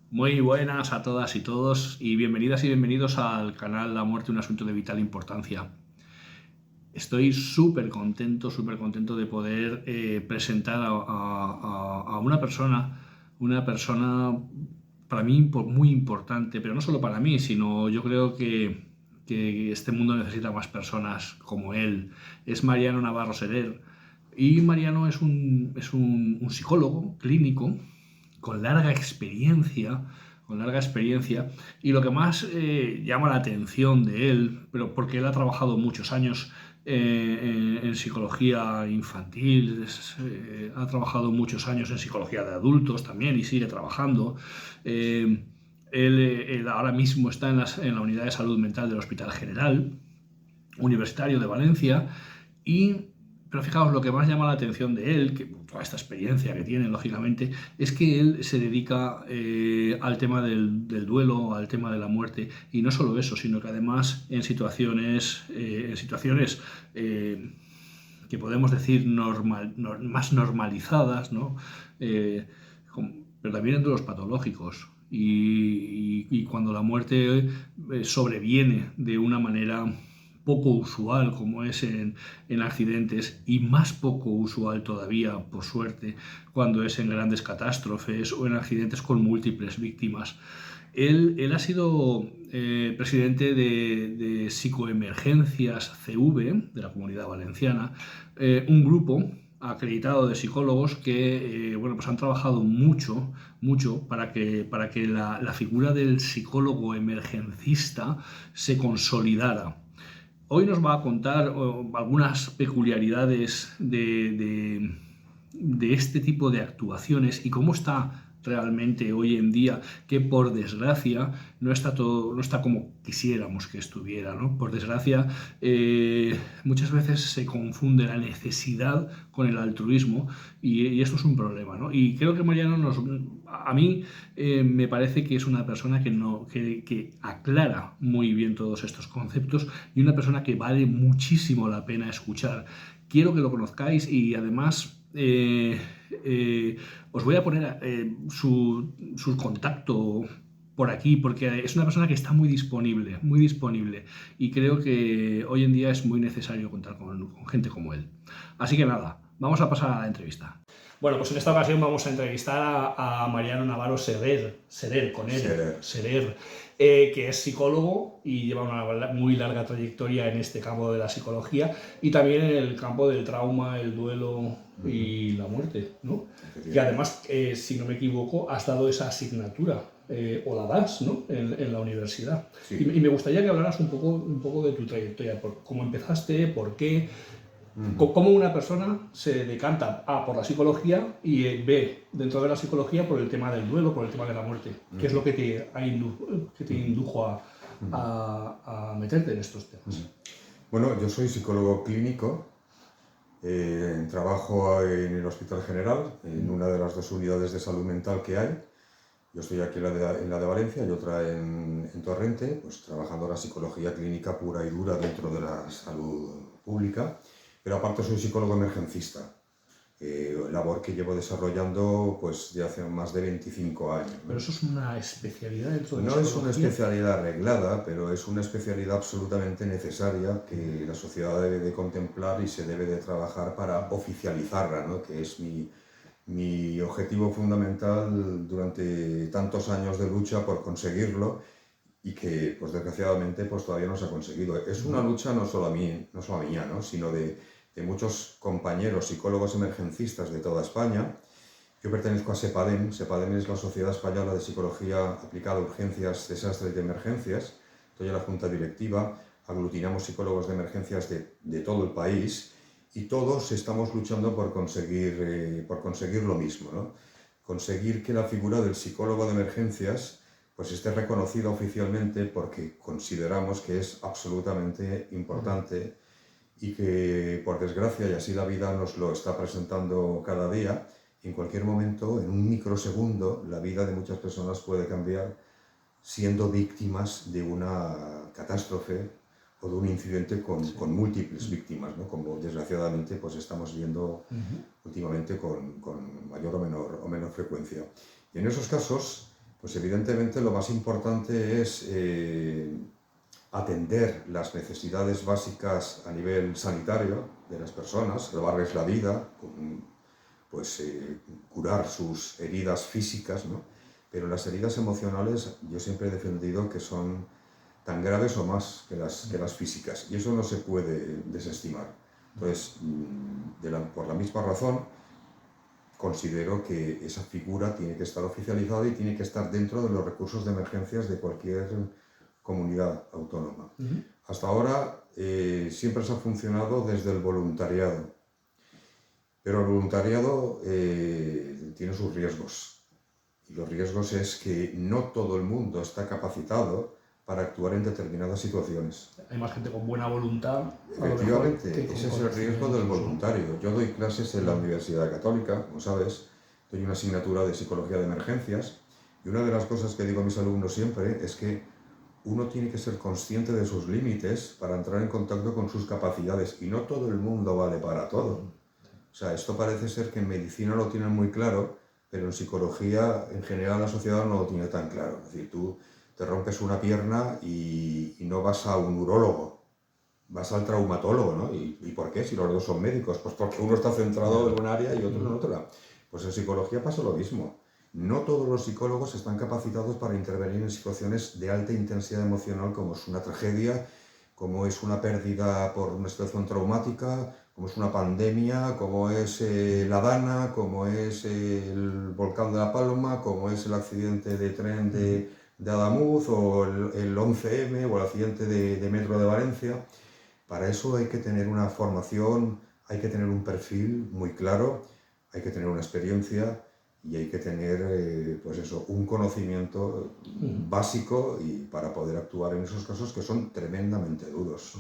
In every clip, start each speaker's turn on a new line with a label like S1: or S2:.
S1: Muy buenas a todas y todos y bienvenidas y bienvenidos al canal La Muerte, un asunto de vital importancia. Estoy súper contento de poder presentar a una persona para mí muy importante, pero no solo para mí, sino yo creo que este mundo necesita más personas como él. Es Mariano Navarro Serer y Mariano es un psicólogo clínico con larga experiencia, y lo que más llama la atención de él, pero porque él ha trabajado muchos años en psicología infantil, ha trabajado muchos años en psicología de adultos también y sigue trabajando. Eh, él ahora mismo está en la unidad de salud mental del Hospital General Universitario de Valencia y pero fijaos, lo que más llama la atención de él, que toda esta experiencia que tiene, lógicamente, es que él se dedica al tema del duelo, al tema de la muerte, y no solo eso, sino que además en situaciones que podemos decir más normalizadas, ¿no? Eh, pero también entre los patológicos. Y cuando la muerte sobreviene de una manera poco usual como es en accidentes y más poco usual todavía, por suerte, cuando es en grandes catástrofes o en accidentes con múltiples víctimas. Él ha sido presidente de Psicoemergencias CV, de la Comunidad Valenciana, un grupo acreditado de psicólogos que bueno, pues han trabajado mucho para que la figura del psicólogo emergencista se consolidara. Hoy nos va a contar algunas peculiaridades de este tipo de actuaciones y cómo está realmente hoy en día, que por desgracia no está como quisiéramos que estuviera, ¿no? Por desgracia, muchas veces se confunde la necesidad con el altruismo y esto es un problema, ¿no? Y creo que a mí me parece que es una persona que aclara muy bien todos estos conceptos y una persona que vale muchísimo la pena escuchar. Quiero que lo conozcáis y además os voy a poner su contacto por aquí, porque es una persona que está muy disponible, y creo que hoy en día es muy necesario contar con gente como él. Así que nada, vamos a pasar a la entrevista. Bueno, pues en esta ocasión vamos a entrevistar a Mariano Navarro Serer, que es psicólogo y lleva una muy larga trayectoria en este campo de la psicología y también en el campo del trauma, el duelo y la muerte, ¿no? Y además, si no me equivoco, has dado esa asignatura, o la das, ¿no? En la universidad. Sí. Y me gustaría que hablaras un poco de tu trayectoria, por cómo empezaste, por qué, cómo una persona se decanta por la psicología y B, dentro de la psicología, por el tema del duelo, por el tema de la muerte. ¿Qué es lo que te indujo a meterte en estos temas?
S2: Bueno, yo soy psicólogo clínico, trabajo en el Hospital General, en una de las dos unidades de salud mental que hay. Yo estoy aquí en la de Valencia y otra en Torrente, pues trabajando la psicología clínica pura y dura dentro de la salud pública, pero aparte soy psicólogo emergencista, labor que llevo desarrollando pues de hace más de 25 años, ¿no?
S1: Pero eso es una especialidad dentro de la
S2: No es una
S1: psicología.
S2: especialidad arreglada, pero es una especialidad absolutamente necesaria que la sociedad debe de contemplar y se debe de trabajar para oficializarla, ¿no? Que es mi objetivo fundamental durante tantos años de lucha por conseguirlo y que, pues desgraciadamente, pues todavía no se ha conseguido. Es una lucha no solo mía, ¿no? Sino de muchos compañeros psicólogos emergencistas de toda España. Yo pertenezco a SEPADEM. SEPADEM es la Sociedad Española de Psicología Aplicada a Urgencias, Desastres y Emergencias. Estoy en la Junta Directiva, aglutinamos psicólogos de emergencias de todo el país y todos estamos luchando por conseguir lo mismo, ¿no? Conseguir que la figura del psicólogo de emergencias pues esté reconocida oficialmente, porque consideramos que es absolutamente importante y que, por desgracia, y así la vida nos lo está presentando cada día, en cualquier momento, en un microsegundo, la vida de muchas personas puede cambiar siendo víctimas de una catástrofe o de un incidente con múltiples víctimas, ¿no? Como desgraciadamente pues estamos viendo últimamente con mayor o menor frecuencia. Y en esos casos, Pues evidentemente lo más importante es atender las necesidades básicas a nivel sanitario de las personas, salvarles la vida, pues curar sus heridas físicas, ¿no? Pero las heridas emocionales yo siempre he defendido que son tan graves o más que las físicas, y eso no se puede desestimar. Entonces, por la misma razón, considero que esa figura tiene que estar oficializada y tiene que estar dentro de los recursos de emergencias de cualquier comunidad autónoma. Hasta ahora siempre se ha funcionado desde el voluntariado, pero el voluntariado tiene sus riesgos, y los riesgos es que no todo el mundo está capacitado para actuar en determinadas situaciones.
S1: Hay más gente con buena voluntad.
S2: Efectivamente, ese es el riesgo del voluntario. Yo doy clases en la Universidad Católica, como sabes, doy una asignatura de psicología de emergencias, y una de las cosas que digo a mis alumnos siempre es que uno tiene que ser consciente de sus límites para entrar en contacto con sus capacidades, y no todo el mundo vale para todo. O sea, esto parece ser que en medicina lo tienen muy claro, pero en psicología en general la sociedad no lo tiene tan claro. Es decir, tú te rompes una pierna y no vas a un urólogo, vas al traumatólogo, ¿no? ¿Y por qué? Si los dos son médicos, pues porque uno está centrado en un área y otro en otra. Pues en psicología pasa lo mismo. No todos los psicólogos están capacitados para intervenir en situaciones de alta intensidad emocional, como es una tragedia, como es una pérdida por una situación traumática, como es una pandemia, como es la Dana, como es el volcán de La Palma, como es el accidente de tren de Adamuz, o el 11M, o el accidente de metro de Valencia. Para eso hay que tener una formación, hay que tener un perfil muy claro, hay que tener una experiencia y hay que tener pues eso, un conocimiento básico y para poder actuar en esos casos que son tremendamente duros.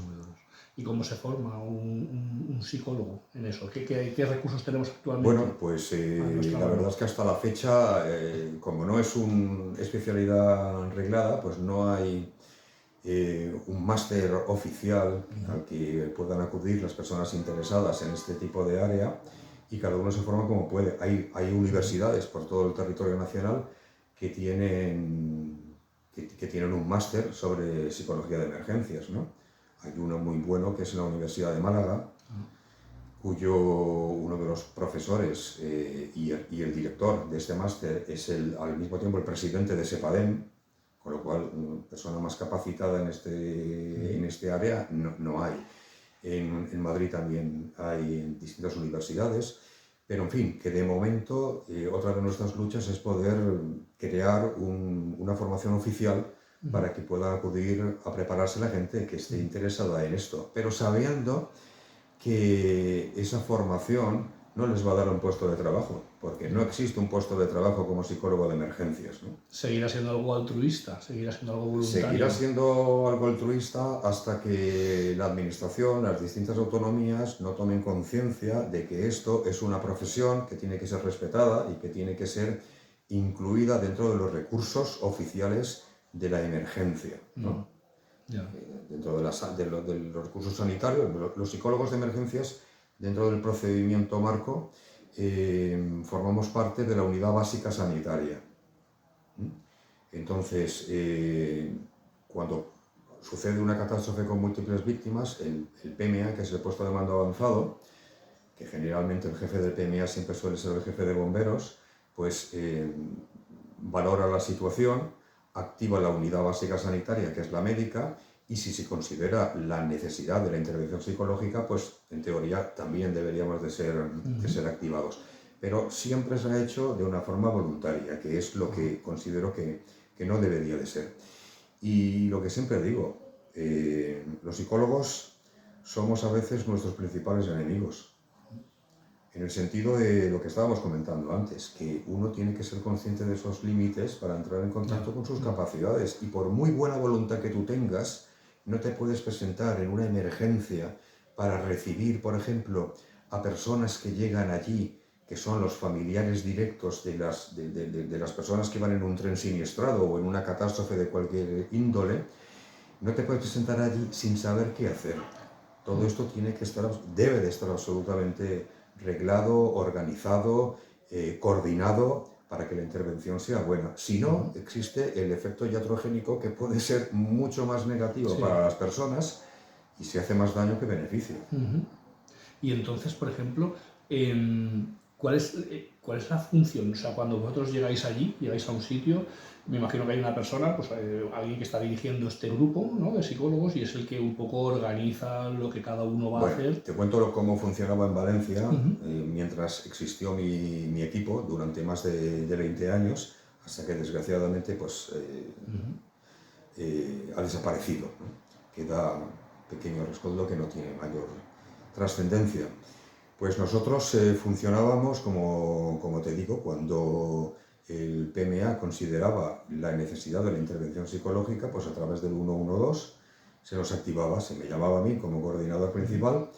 S1: ¿Y cómo se forma un psicólogo en eso? ¿Qué recursos tenemos actualmente?
S2: Bueno, pues la verdad es que hasta la fecha, como no es una especialidad reglada, pues no hay un máster oficial al que puedan acudir las personas interesadas en este tipo de área, y cada uno se forma como puede. Hay universidades por todo el territorio nacional que tienen un máster sobre psicología de emergencias, ¿no? Hay uno muy bueno que es la Universidad de Málaga, cuyo uno de los profesores y el director de este máster es al mismo tiempo el presidente de SEPADEM, con lo cual una persona más capacitada en este área no hay. En Madrid también hay en distintas universidades, pero en fin, que de momento otra de nuestras luchas es poder crear una formación oficial para que pueda acudir a prepararse la gente que esté interesada en esto, pero sabiendo que esa formación no les va a dar un puesto de trabajo, porque no existe un puesto de trabajo como psicólogo de emergencias, ¿no?
S1: Seguirá siendo algo altruista, seguirá siendo algo voluntario.
S2: Seguirá siendo algo altruista hasta que la administración, las distintas autonomías no tomen conciencia de que esto es una profesión que tiene que ser respetada y que tiene que ser incluida dentro de los recursos oficiales de la emergencia, ¿no? Dentro de los recursos sanitarios, los psicólogos de emergencias, dentro del procedimiento marco, formamos parte de la unidad básica sanitaria. Entonces, cuando sucede una catástrofe con múltiples víctimas, el PMA, que es el puesto de mando avanzado, que generalmente el jefe del PMA siempre suele ser el jefe de bomberos, pues valora la situación, activa la unidad básica sanitaria, que es la médica, y si se considera la necesidad de la intervención psicológica, pues en teoría también deberíamos de ser activados. Pero siempre se ha hecho de una forma voluntaria, que es lo que considero que no debería de ser. Y lo que siempre digo, los psicólogos somos a veces nuestros principales enemigos, en el sentido de lo que estábamos comentando antes, que uno tiene que ser consciente de esos límites para entrar en contacto con sus capacidades, y por muy buena voluntad que tú tengas, no te puedes presentar en una emergencia para recibir, por ejemplo, a personas que llegan allí, que son los familiares directos de las personas que van en un tren siniestrado o en una catástrofe de cualquier índole. No te puedes presentar allí sin saber qué hacer. Todo esto debe de estar absolutamente reglado, organizado, coordinado, para que la intervención sea buena. Si no, existe el efecto iatrogénico, que puede ser mucho más negativo para las personas y se hace más daño que beneficio.
S1: Y entonces, por ejemplo, ¿cuál es la función? O sea, cuando vosotros llegáis allí, llegáis a un sitio, me imagino que hay una persona, pues alguien que está dirigiendo este grupo, ¿no?, de psicólogos, y es el que un poco organiza lo que cada uno va a hacer.
S2: Te cuento cómo funcionaba en Valencia mientras existió mi equipo durante más de 20 años, hasta que desgraciadamente pues, ha desaparecido, ¿no? Queda pequeño rescoldo que no tiene mayor trascendencia. Pues nosotros funcionábamos, como te digo, cuando el PMA consideraba la necesidad de la intervención psicológica, pues a través del 112 se nos activaba, se me llamaba a mí como coordinador principal,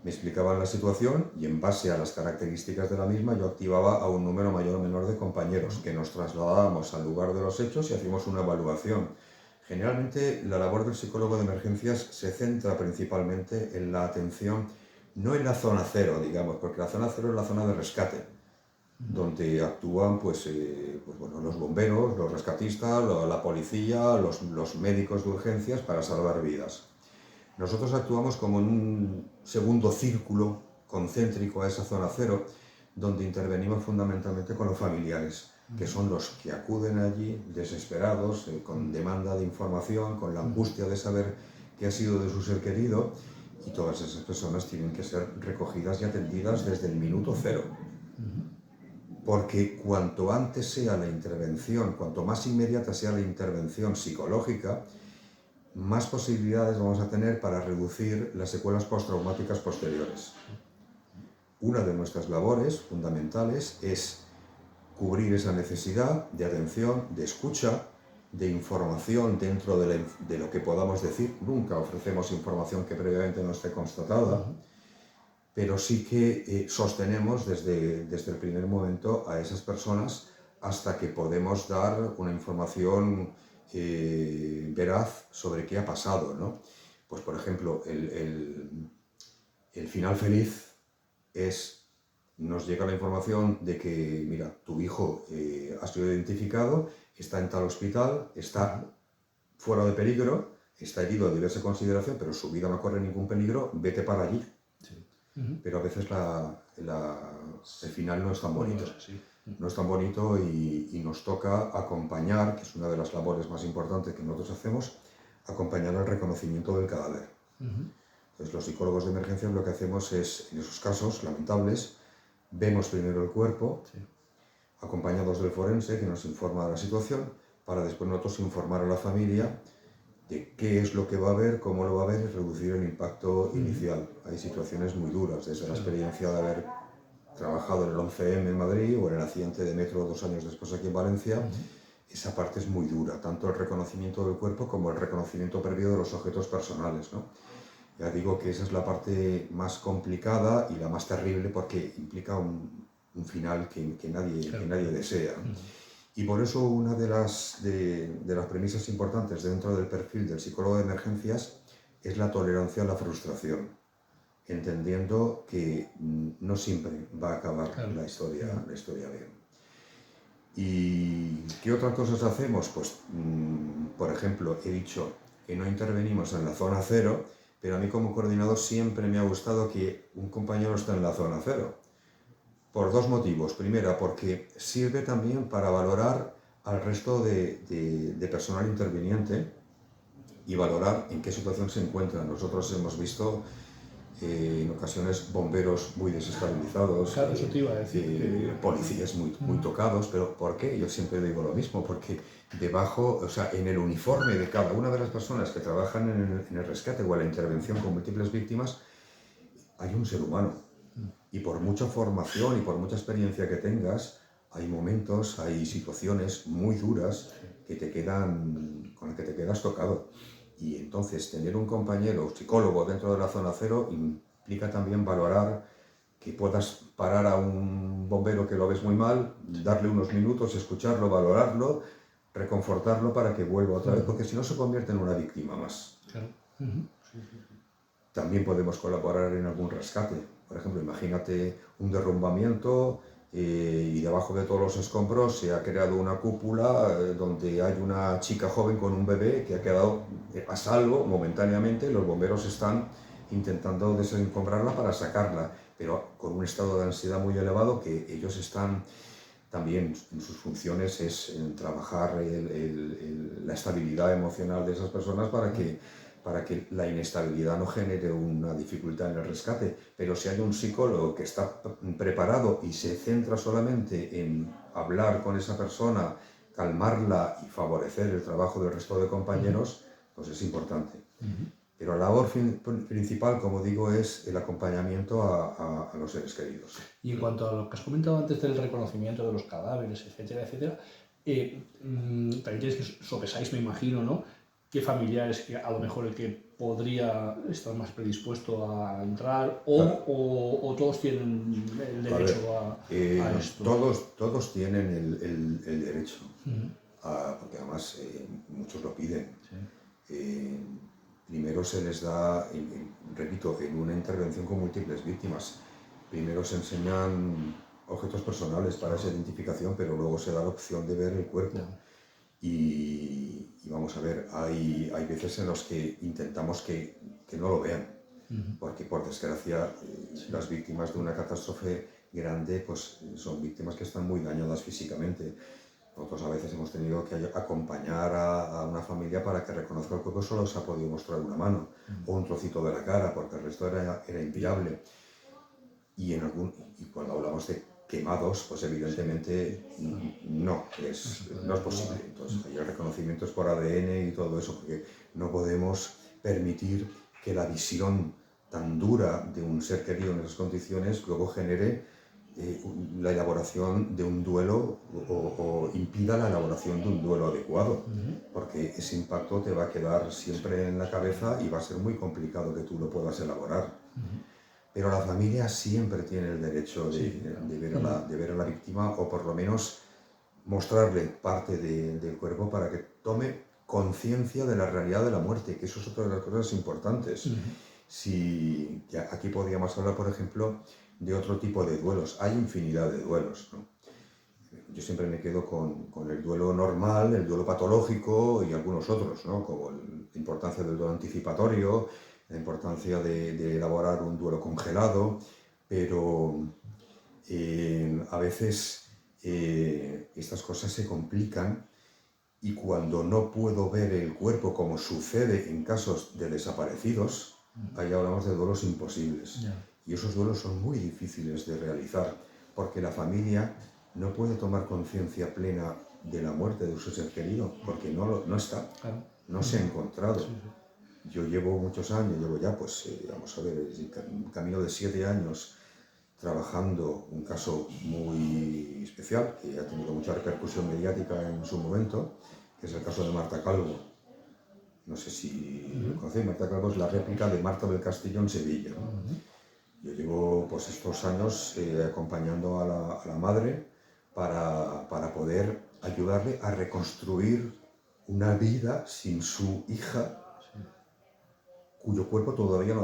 S2: me explicaban la situación y en base a las características de la misma yo activaba a un número mayor o menor de compañeros que nos trasladábamos al lugar de los hechos y hacíamos una evaluación. Generalmente la labor del psicólogo de emergencias se centra principalmente en la atención, no en la zona cero, digamos, porque la zona cero es la zona de rescate, donde actúan pues bueno, los bomberos, los rescatistas, la policía, los médicos de urgencias para salvar vidas. Nosotros actuamos como en un segundo círculo concéntrico a esa zona cero, donde intervenimos fundamentalmente con los familiares, que son los que acuden allí desesperados, con demanda de información, con la angustia de saber qué ha sido de su ser querido, y todas esas personas tienen que ser recogidas y atendidas desde el minuto cero. Porque cuanto antes sea la intervención, cuanto más inmediata sea la intervención psicológica, más posibilidades vamos a tener para reducir las secuelas postraumáticas posteriores. Una de nuestras labores fundamentales es cubrir esa necesidad de atención, de escucha, de información dentro de lo que podamos decir. Nunca ofrecemos información que previamente no esté constatada, pero sí que sostenemos desde el primer momento a esas personas hasta que podemos dar una información veraz sobre qué ha pasado, ¿no? Pues por ejemplo, el final feliz nos llega la información de que, mira, tu hijo ha sido identificado, está en tal hospital, está fuera de peligro, está herido de diversa consideración, pero su vida no corre ningún peligro, vete para allí. Pero a veces el final no es tan bonito. No es tan bonito y nos toca acompañar, que es una de las labores más importantes que nosotros hacemos, acompañar al reconocimiento del cadáver. Entonces los psicólogos de emergencias lo que hacemos es, en esos casos lamentables, vemos primero el cuerpo, acompañados del forense que nos informa de la situación, para después nosotros informar a la familia de qué es lo que va a haber, cómo lo va a ver y reducir el impacto inicial. Hay situaciones muy duras, desde la experiencia de haber trabajado en el 11M en Madrid o en el accidente de metro 2 años después aquí en Valencia. Esa parte es muy dura, tanto el reconocimiento del cuerpo como el reconocimiento previo de los objetos personales, ¿no? Ya digo que esa es la parte más complicada y la más terrible porque implica un final que nadie desea. Y por eso una de las premisas importantes dentro del perfil del psicólogo de emergencias es la tolerancia a la frustración, entendiendo que no siempre va a acabar la historia bien. ¿Y qué otras cosas hacemos? Pues, por ejemplo, he dicho que no intervenimos en la zona cero, pero a mí como coordinador siempre me ha gustado que un compañero esté en la zona cero. Por dos motivos. Primera, porque sirve también para valorar al resto de personal interviniente y valorar en qué situación se encuentran. Nosotros hemos visto en ocasiones bomberos muy desestabilizados,
S1: claro, eso te iba a decir,
S2: policías muy tocados, pero ¿por qué? Yo siempre digo lo mismo, porque debajo, o sea, en el uniforme de cada una de las personas que trabajan en el rescate o en la intervención con múltiples víctimas, hay un ser humano. Y por mucha formación y por mucha experiencia que tengas, hay momentos, hay situaciones muy duras que con las que te quedas tocado. Y entonces tener un compañero psicólogo dentro de la zona cero implica también valorar que puedas parar a un bombero que lo ves muy mal, darle unos minutos, escucharlo, valorarlo, reconfortarlo para que vuelva otra vez, porque si no se convierte en una víctima más.
S1: Claro.
S2: También podemos colaborar en algún rescate. Por ejemplo, imagínate un derrumbamiento y debajo de todos los escombros se ha creado una cúpula donde hay una chica joven con un bebé que ha quedado a salvo momentáneamente. Los bomberos están intentando desencombrarla para sacarla, pero con un estado de ansiedad muy elevado, que ellos están también, en sus funciones es en trabajar la estabilidad emocional de esas personas para que la inestabilidad no genere una dificultad en el rescate. Pero si hay un psicólogo que está preparado y se centra solamente en hablar con esa persona, calmarla y favorecer el trabajo del resto de compañeros, pues es importante. Pero la labor principal, como digo, es el acompañamiento a los seres queridos.
S1: Y en cuanto a lo que has comentado antes del reconocimiento de los cadáveres, etcétera, etcétera, también tienes que sopesáis, me imagino, ¿no? ¿Qué familiares, que a lo mejor el que podría estar más predispuesto a entrar, o todos tienen el derecho a esto?
S2: Todos tienen el derecho, porque además muchos lo piden. Sí. Primero se les da, repito, en una intervención con múltiples víctimas, primero se enseñan objetos personales para esa identificación, pero luego se da la opción de ver el cuerpo. Y vamos a ver, hay veces en los que intentamos que no lo vean, porque por desgracia las víctimas de una catástrofe grande pues son víctimas que están muy dañadas físicamente. Nosotros a veces hemos tenido que acompañar a una familia para que reconozca el cuerpo, solo se ha podido mostrar una mano o un trocito de la cara, porque el resto era inviable. Y cuando hablamos de quemados, pues evidentemente no es posible. Entonces hay reconocimientos por ADN y todo eso, porque no podemos permitir que la visión tan dura de un ser querido en esas condiciones luego genere la elaboración de un duelo o impida la elaboración de un duelo adecuado, porque ese impacto te va a quedar siempre en la cabeza y va a ser muy complicado que tú lo puedas elaborar. Pero la familia siempre tiene el derecho de ver a la víctima, o por lo menos mostrarle parte del cuerpo para que tome conciencia de la realidad de la muerte, que eso es otra de las cosas importantes. Aquí podríamos hablar, por ejemplo, de otro tipo de duelos. Hay infinidad de duelos, ¿no? Yo siempre me quedo con el duelo normal, el duelo patológico y algunos otros, ¿no? Como la importancia del duelo anticipatorio, la importancia de elaborar un duelo congelado, pero a veces estas cosas se complican, y cuando no puedo ver el cuerpo, como sucede en casos de desaparecidos, ahí hablamos de duelos imposibles. Y esos duelos son muy difíciles de realizar, porque la familia no puede tomar conciencia plena de la muerte de su ser querido, porque no está, no se ha encontrado. Yo llevo muchos años, llevo ya, vamos a ver, un camino de 7 años trabajando un caso muy especial, que ha tenido mucha repercusión mediática en su momento, que es el caso de Marta Calvo. No sé si lo conocéis. Marta Calvo es la réplica de Marta del Castillo en Sevilla, ¿no? Yo llevo estos años acompañando a la madre para poder ayudarle a reconstruir una vida sin su hija, cuyo cuerpo todavía no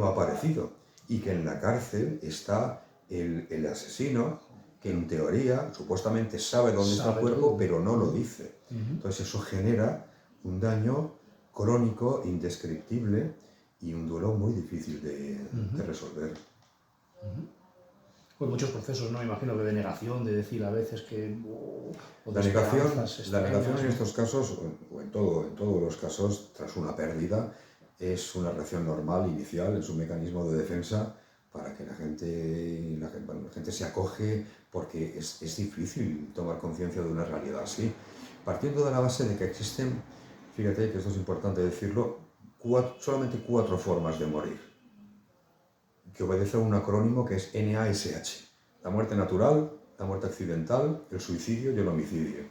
S2: ha aparecido, y que en la cárcel está el asesino, que en teoría supuestamente sabe dónde está el cuerpo, pero no lo dice. Entonces eso genera un daño crónico, indescriptible, y un duelo muy difícil de resolver.
S1: Pues muchos procesos, ¿no? Me imagino que de negación, de decir a veces que...
S2: La negación en estos casos, o en todos los casos, tras una pérdida, es una reacción normal, inicial, es un mecanismo de defensa para que la gente se acoge, porque es difícil tomar conciencia de una realidad así. Partiendo de la base de que existen, fíjate que esto es importante decirlo, solamente 4 formas de morir, que obedece a un acrónimo que es NASH: la muerte natural, la muerte accidental, el suicidio y el homicidio.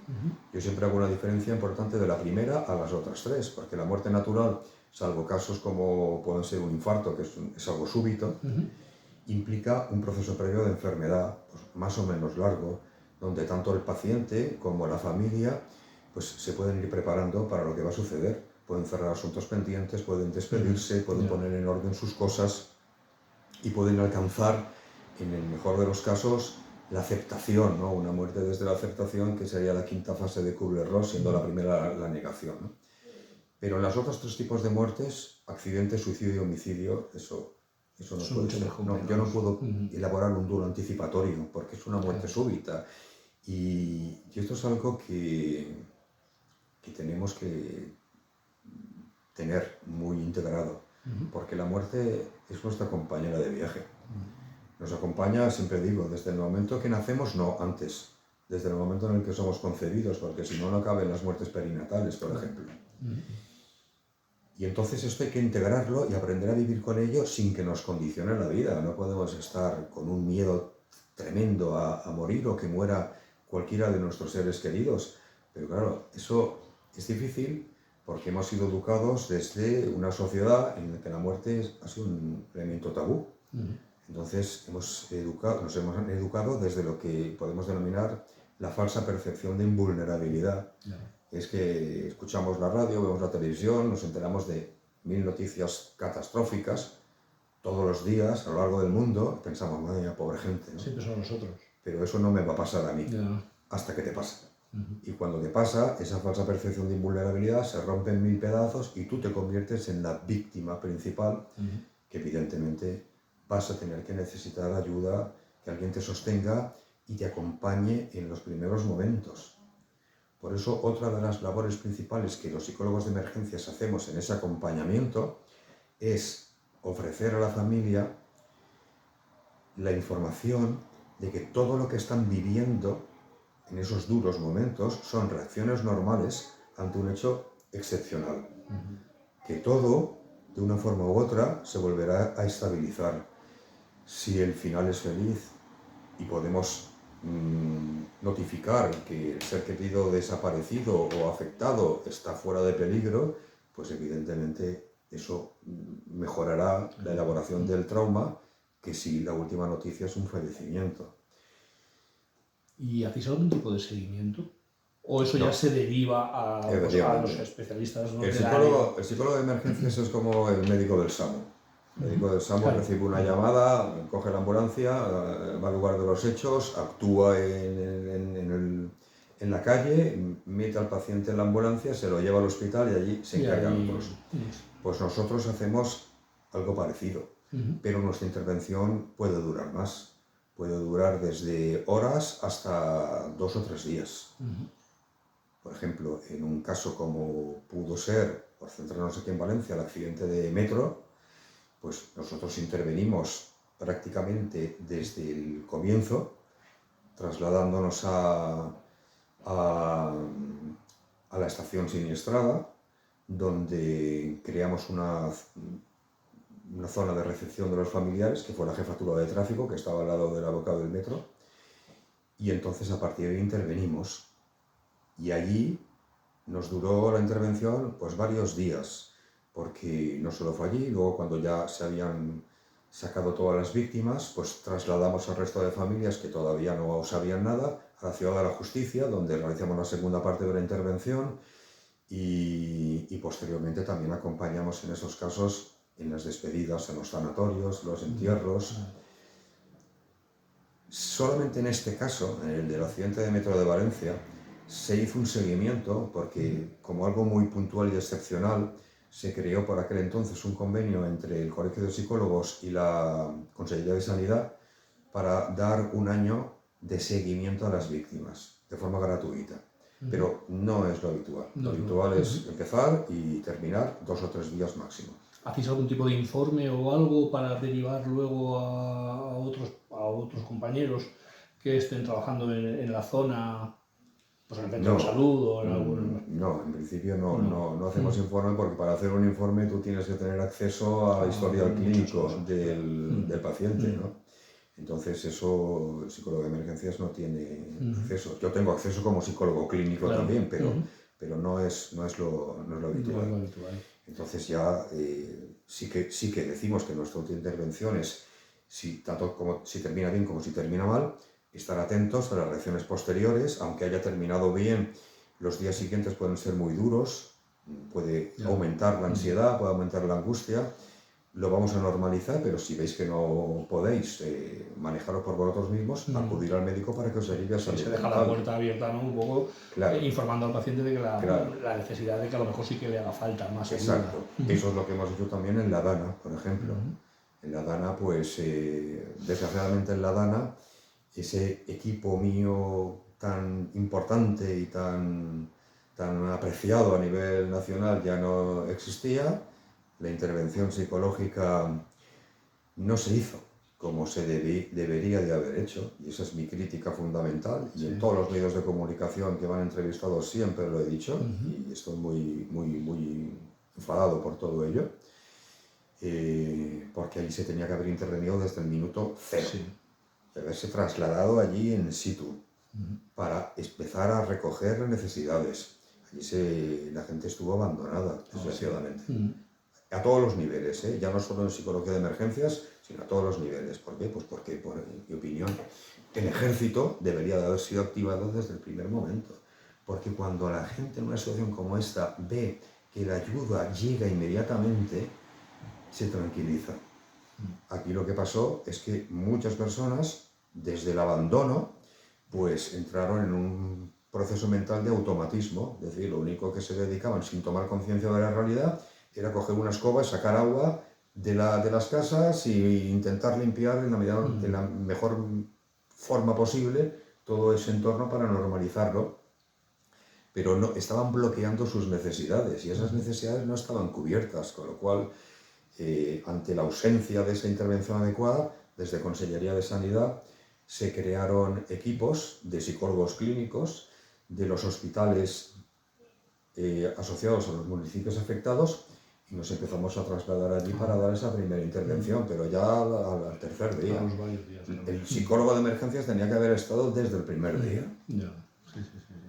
S2: Yo siempre hago una diferencia importante de la primera a las otras 3, porque la muerte natural, salvo casos como pueden ser un infarto, que es algo súbito, implica un proceso previo de enfermedad más o menos largo, donde tanto el paciente como la familia se pueden ir preparando para lo que va a suceder. Pueden cerrar asuntos pendientes, pueden despedirse, pueden poner en orden sus cosas, y pueden alcanzar, en el mejor de los casos, la aceptación, ¿no? Una muerte desde la aceptación, que sería la quinta fase de Kubler-Ross, siendo la primera la negación, ¿no? Pero en los otros tres tipos de muertes, accidente, suicidio y homicidio, eso no puede ser. No, yo no puedo elaborar un duelo anticipatorio porque es una muerte súbita. Y esto es algo que tenemos que tener muy integrado, porque la muerte es nuestra compañera de viaje. Nos acompaña, siempre digo, desde el momento que nacemos, no, antes, desde el momento en el que somos concebidos, porque si no, no caben las muertes perinatales, por ejemplo. Y entonces esto hay que integrarlo y aprender a vivir con ello sin que nos condicione la vida. No podemos estar con un miedo tremendo a morir o que muera cualquiera de nuestros seres queridos. Pero claro, eso es difícil porque hemos sido educados desde una sociedad en la que la muerte ha sido un elemento tabú. Entonces nos hemos educado desde lo que podemos denominar la falsa percepción de invulnerabilidad. Es que escuchamos la radio, vemos la televisión, nos enteramos de 1000 noticias catastróficas todos los días a lo largo del mundo, pensamos, madre mía, pobre gente, ¿no?
S1: Siempre son nosotros.
S2: Pero eso no me va a pasar a mí, hasta que te pasa. Y cuando te pasa, esa falsa percepción de invulnerabilidad se rompe en 1000 pedazos y tú te conviertes en la víctima principal, que evidentemente vas a tener que necesitar ayuda, que alguien te sostenga y te acompañe en los primeros momentos. Por eso, otra de las labores principales que los psicólogos de emergencias hacemos en ese acompañamiento es ofrecer a la familia la información de que todo lo que están viviendo en esos duros momentos son reacciones normales ante un hecho excepcional. Que todo, de una forma u otra, se volverá a estabilizar. Si el final es feliz y podemos notificar que el ser querido desaparecido o afectado está fuera de peligro, pues evidentemente eso mejorará la elaboración del trauma, que si la última noticia es un fallecimiento.
S1: ¿Y hacéis algún tipo de seguimiento? ¿O eso ya se deriva a los especialistas? ¿No?
S2: El psicólogo de emergencias es como el médico del SAMU. El médico del SAMU recibe una llamada, coge la ambulancia, va al lugar de los hechos, actúa en la calle, mete al paciente en la ambulancia, se lo lleva al hospital y allí se encargan otros. Pues nosotros hacemos algo parecido, pero nuestra intervención puede durar más. Puede durar desde horas hasta 2 o 3 días. Por ejemplo, en un caso como pudo ser, por centrarnos aquí en Valencia, el accidente de metro, pues nosotros intervenimos prácticamente desde el comienzo, trasladándonos a la estación siniestrada, donde creamos una zona de recepción de los familiares, que fue la jefatura de tráfico, que estaba al lado de la boca del metro, y entonces a partir de ahí intervenimos. Y allí nos duró la intervención pues varios días, porque no solo fue allí, luego cuando ya se habían sacado todas las víctimas, pues trasladamos al resto de familias que todavía no sabían nada a la Ciudad de la Justicia, donde realizamos la segunda parte de la intervención y posteriormente también acompañamos en esos casos en las despedidas, en los sanatorios, los entierros. Solamente en este caso, en el del accidente de metro de Valencia, se hizo un seguimiento porque, como algo muy puntual y excepcional, se creó por aquel entonces un convenio entre el Colegio de Psicólogos y la Consejería de Sanidad para dar un año de seguimiento a las víctimas, de forma gratuita. Pero no es lo habitual. Lo habitual es empezar y terminar 2 o 3 días máximo.
S1: ¿Hacéis algún tipo de informe o algo para derivar luego a otros compañeros que estén trabajando en la zona, pues en el centro de salud o en algún...
S2: No, en principio no hacemos informe, porque para hacer un informe tú tienes que tener acceso al historial clínico del paciente, ¿no? Entonces eso el psicólogo de emergencias no tiene acceso. Yo tengo acceso como psicólogo clínico también, pero no es lo habitual. Entonces ya sí que decimos que nuestra intervención es, tanto como si termina bien como si termina mal, estar atentos a las reacciones posteriores. Aunque haya terminado bien, los días siguientes pueden ser muy duros, puede aumentar la ansiedad, puede aumentar la angustia, lo vamos a normalizar, pero si veis que no podéis manejarlo por vosotros mismos, acudir al médico para que os ayude a salir.
S1: Se deja la puerta abierta, ¿no? Un poco informando al paciente de que la necesidad de que a lo mejor sí que le haga falta más ayuda.
S2: Exacto. Eso es lo que hemos hecho también en la Dana, por ejemplo. En la Dana, pues, desgraciadamente en la Dana, ese equipo mío tan importante y tan apreciado a nivel nacional ya no existía. La intervención psicológica no se hizo como se debería de haber hecho, y esa es mi crítica fundamental, y en todos los medios de comunicación que me han entrevistado siempre lo he dicho, y estoy muy enfadado por todo ello, porque allí se tenía que haber intervenido desde el minuto cero, y haberse trasladado allí in situ, para empezar a recoger necesidades. Allí la gente estuvo abandonada, desgraciadamente. A todos los niveles, ya no solo en psicología de emergencias, sino a todos los niveles. ¿Por qué? Pues porque, por mi opinión, el ejército debería de haber sido activado desde el primer momento. Porque cuando la gente en una situación como esta ve que la ayuda llega inmediatamente, se tranquiliza. Aquí lo que pasó es que muchas personas, desde el abandono, pues entraron en un proceso mental de automatismo. Es decir, lo único que se dedicaban sin tomar conciencia de la realidad era coger una escoba, sacar agua de las casas e intentar limpiar de la mejor forma posible todo ese entorno para normalizarlo. Pero no, estaban bloqueando sus necesidades y esas necesidades no estaban cubiertas, con lo cual, ante la ausencia de esa intervención adecuada, desde Consellería de Sanidad se crearon equipos de psicólogos clínicos de los hospitales asociados a los municipios afectados, y nos empezamos a trasladar allí para dar esa primera intervención, pero ya al tercer día. El psicólogo de emergencias tenía que haber estado desde el primer día.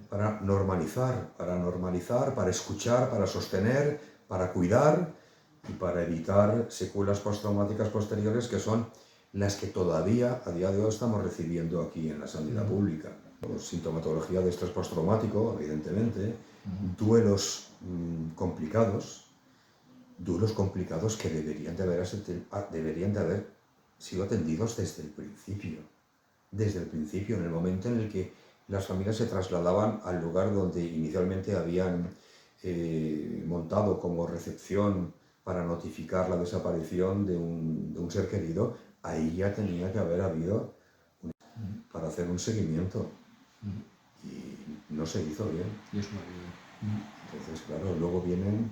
S2: Para normalizar, para escuchar, para sostener, para cuidar y para evitar secuelas postraumáticas posteriores, que son las que todavía a día de hoy estamos recibiendo aquí en la sanidad pública. Sintomatología de estrés postraumático, evidentemente, duelos complicados que deberían de haber sido atendidos desde el principio, en el momento en el que las familias se trasladaban al lugar donde inicialmente habían montado como recepción para notificar la desaparición de un ser querido. Ahí ya tenía que haber habido para hacer un seguimiento, y no se hizo bien. Entonces, claro, luego vienen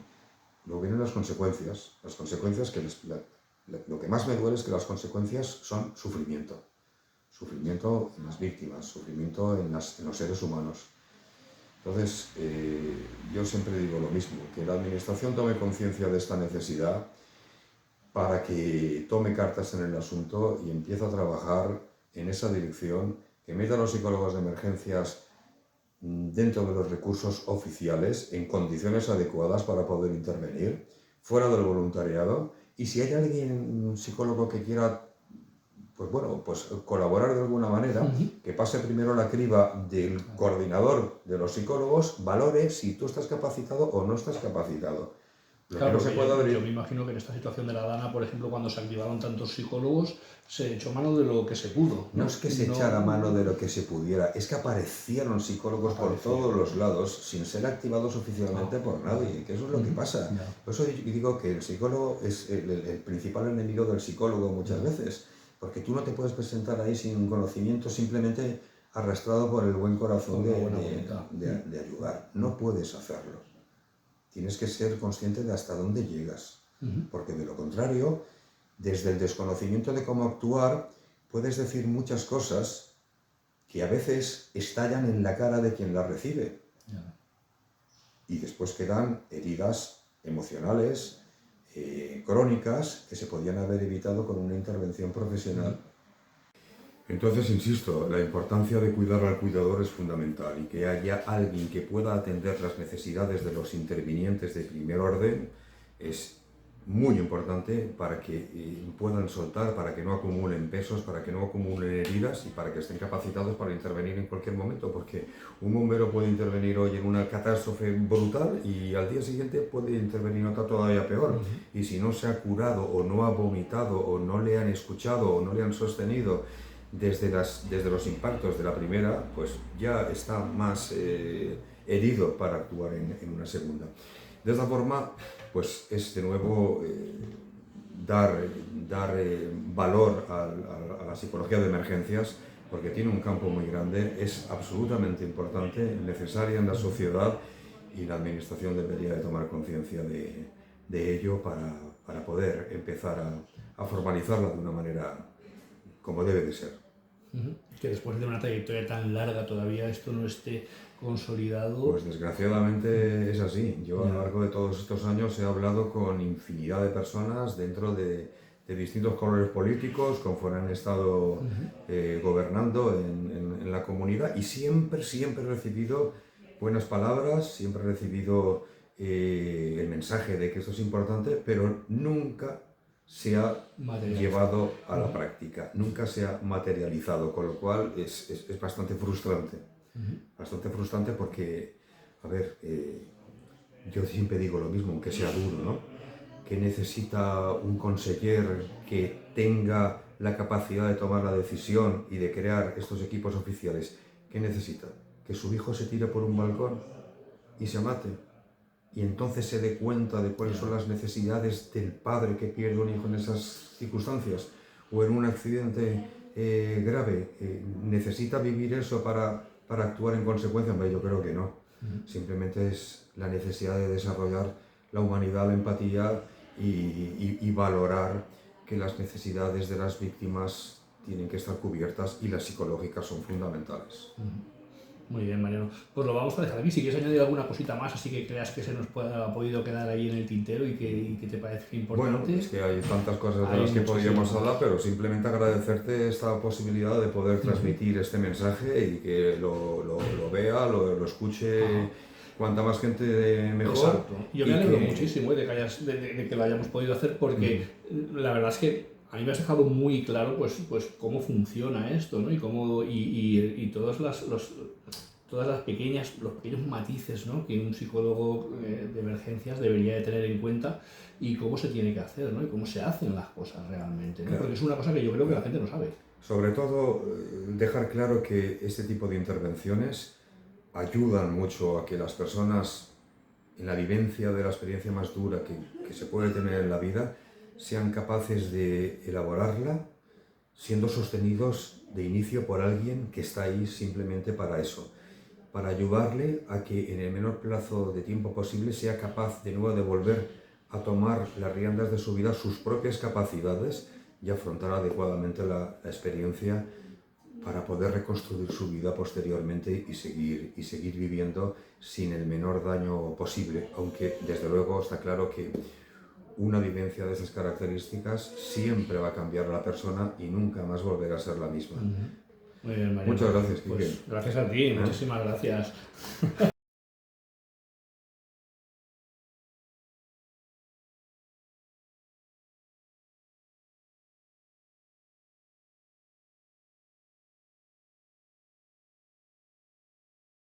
S2: las consecuencias. Las consecuencias lo que más me duele es que las consecuencias son sufrimiento. Sufrimiento en las víctimas, sufrimiento en los seres humanos. Entonces, yo siempre digo lo mismo, que la Administración tome conciencia de esta necesidad para que tome cartas en el asunto y empiece a trabajar en esa dirección, que meta a los psicólogos de emergencias dentro de los recursos oficiales, en condiciones adecuadas para poder intervenir, fuera del voluntariado, y si hay alguien, un psicólogo que quiera pues colaborar de alguna manera, que pase primero la criba del coordinador de los psicólogos, valore si tú estás capacitado o no estás capacitado.
S1: Claro, yo me imagino que en esta situación de la Dana, por ejemplo, cuando se activaron tantos psicólogos, se echó mano de lo que se pudo.
S2: No es que se echara mano de lo que se pudiera, es que aparecieron psicólogos por todos los lados sin ser activados oficialmente por nadie, que eso es lo que pasa. Por eso yo digo que el psicólogo es el principal enemigo del psicólogo muchas veces, porque tú no te puedes presentar ahí sin conocimiento, simplemente arrastrado por el buen corazón de ayudar. No puedes hacerlo. Tienes que ser consciente de hasta dónde llegas, porque de lo contrario, desde el desconocimiento de cómo actuar, puedes decir muchas cosas que a veces estallan en la cara de quien las recibe. Y después quedan heridas emocionales, crónicas, que se podían haber evitado con una intervención profesional. Entonces, insisto, la importancia de cuidar al cuidador es fundamental, y que haya alguien que pueda atender las necesidades de los intervinientes de primer orden es muy importante para que puedan soltar, para que no acumulen pesos, para que no acumulen heridas y para que estén capacitados para intervenir en cualquier momento, porque un bombero puede intervenir hoy en una catástrofe brutal y al día siguiente puede intervenir otra todavía peor. Y si no se ha curado o no ha vomitado o no le han escuchado o no le han sostenido desde los impactos de la primera, pues ya está más herido para actuar en una segunda. De esta forma, pues es de nuevo dar valor a la psicología de emergencias, porque tiene un campo muy grande, es absolutamente importante, necesaria en la sociedad, y la administración debería de tomar conciencia de ello para poder empezar a formalizarla de una manera como debe de ser.
S1: Que después de una trayectoria tan larga todavía esto no esté consolidado.
S2: Pues desgraciadamente es así. Yo a lo largo de todos estos años he hablado con infinidad de personas dentro de distintos colores políticos, conforme han estado gobernando en la comunidad, y siempre he recibido buenas palabras, siempre he recibido el mensaje de que esto es importante, pero nunca se ha llevado a la práctica, nunca se ha materializado, con lo cual es bastante frustrante. Bastante frustrante porque, a ver, yo siempre digo lo mismo, aunque sea duro, ¿no? Que necesita un conseller que tenga la capacidad de tomar la decisión y de crear estos equipos oficiales. ¿Qué necesita? Que su hijo se tire por un balcón y se mate. Y entonces se dé cuenta de cuáles son las necesidades del padre que pierde un hijo en esas circunstancias. O en un accidente grave. ¿Necesita vivir eso para actuar en consecuencia? Hombre, yo creo que no. Simplemente es la necesidad de desarrollar la humanidad, la empatía y valorar que las necesidades de las víctimas tienen que estar cubiertas y las psicológicas son fundamentales.
S1: Muy bien, Mariano. Pues lo vamos a dejar aquí. Si quieres añadir alguna cosita más, así que creas que se nos ha podido quedar ahí en el tintero y que te parezca importante.
S2: Bueno, es que hay tantas cosas de las que podríamos hablar, pero simplemente agradecerte esta posibilidad de poder transmitir este mensaje y que lo vea, lo escuche. Cuanta más gente mejor.
S1: Exacto. Yo me alegro muchísimo de que lo hayamos podido hacer, porque la verdad es que a mí me has dejado muy claro pues cómo funciona esto, ¿no? Y todos los pequeños matices, ¿no? Que un psicólogo de emergencias debería de tener en cuenta, y cómo se tiene que hacer, ¿no? Y cómo se hacen las cosas realmente, ¿no? Porque es una cosa que yo creo que la gente no sabe.
S2: Sobre todo, dejar claro que este tipo de intervenciones ayudan mucho a que las personas, en la vivencia de la experiencia más dura que se puede tener en la vida, sean capaces de elaborarla, siendo sostenidos de inicio por alguien que está ahí simplemente para eso, para ayudarle a que en el menor plazo de tiempo posible sea capaz de nuevo de volver a tomar las riendas de su vida, sus propias capacidades, y afrontar adecuadamente la experiencia para poder reconstruir su vida posteriormente y seguir viviendo sin el menor daño posible, aunque desde luego está claro que una vivencia de esas características siempre va a cambiar a la persona y nunca más volverá a ser la misma.
S1: Muy bien, Mariano.
S2: Muchas gracias, Quique.
S1: Pues gracias a ti, muchísimas gracias.